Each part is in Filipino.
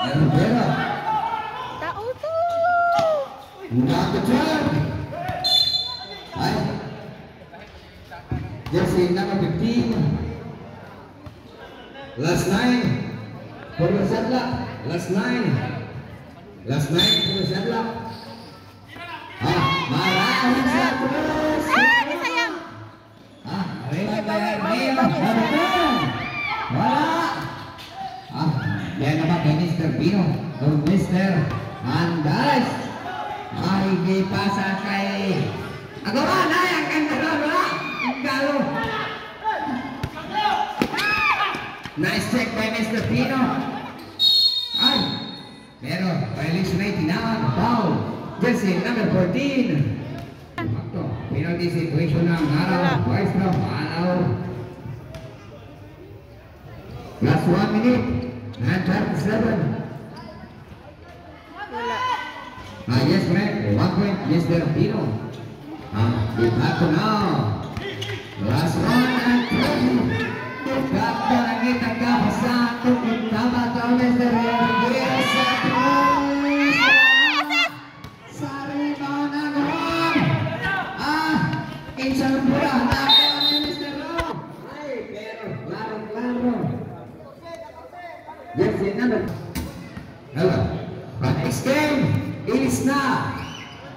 Herrera. Tao to. Not the job. Ay. Jersey number 15. Last 9. For the Sedlak. Last 9. Last 9 for the Sedlak. Maraming sa terus. Sayang. Wala. Yan naman kay Mr. Pino. Mr. Andales. Ay, di pasa kay Agawa na yan. Kanda wala. Galo. Nice check by Mr. Pino. Ay. Pero, violation ay tinawag. Foul. Jersey number 14. Penalty situation ng araw. Vice from Alaw. Last 1 minute. 9:37. Yes, correct. 1 point, Mr. Pino. Dito now. Last 1 and 20. Kapta lagi tangkap satu tama kau Mr. Rodriguez. Sari mana gol? Insya Allah nak Mr. Ro. Pero claro. Jersey number. Hello. But next game is now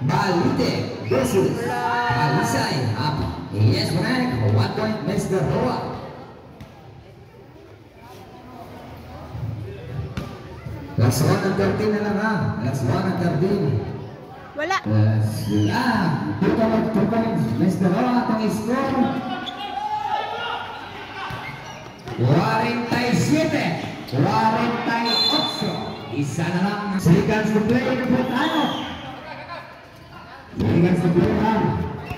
Balite versus Alisay. Yes, correct. 1 point, Mr. Roa. Last 1 and 13 na lang ha. Last 1 and 13. Wala. Sila. 2 points. Mr. Roa atong score. 47. 48. Isa na lang. Seconds to play. Seconds to play ha.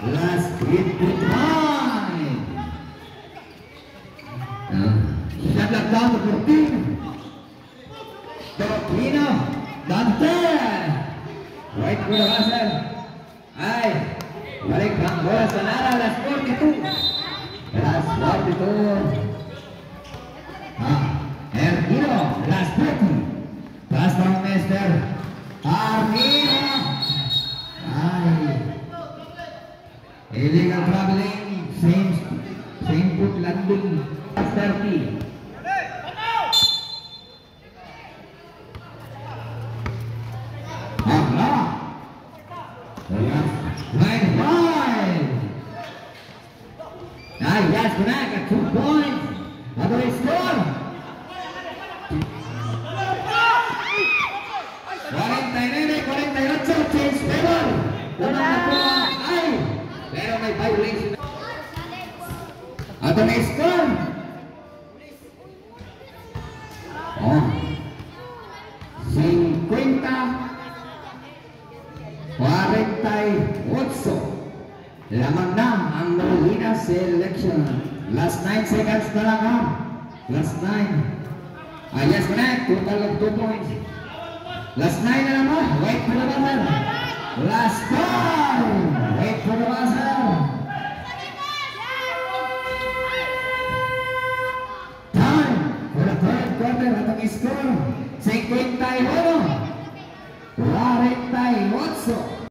Last 3 time. Shut down to 14. Tokino, Dante, right for the buzzer. Ay, balik ang bola sa Nara, last 42. Last 42. Ergino, last 40. Last from Mr. Argino. Ay, illegal traveling, same foot landing, last 30. Yes, correct, at 2 points. Another score. 49, 48, change favor. Unang nakuha ay, pero may violation. Another score. 50, 48. Lamang na ang Molina selection. Last 9 seconds na lang ha. Last 9. Yes, correct. Total of 2 points. Last 9 na lang ha. Wait for the buzzer. Last 5. Wait for the buzzer. Time for the third quarter. Atong score 51.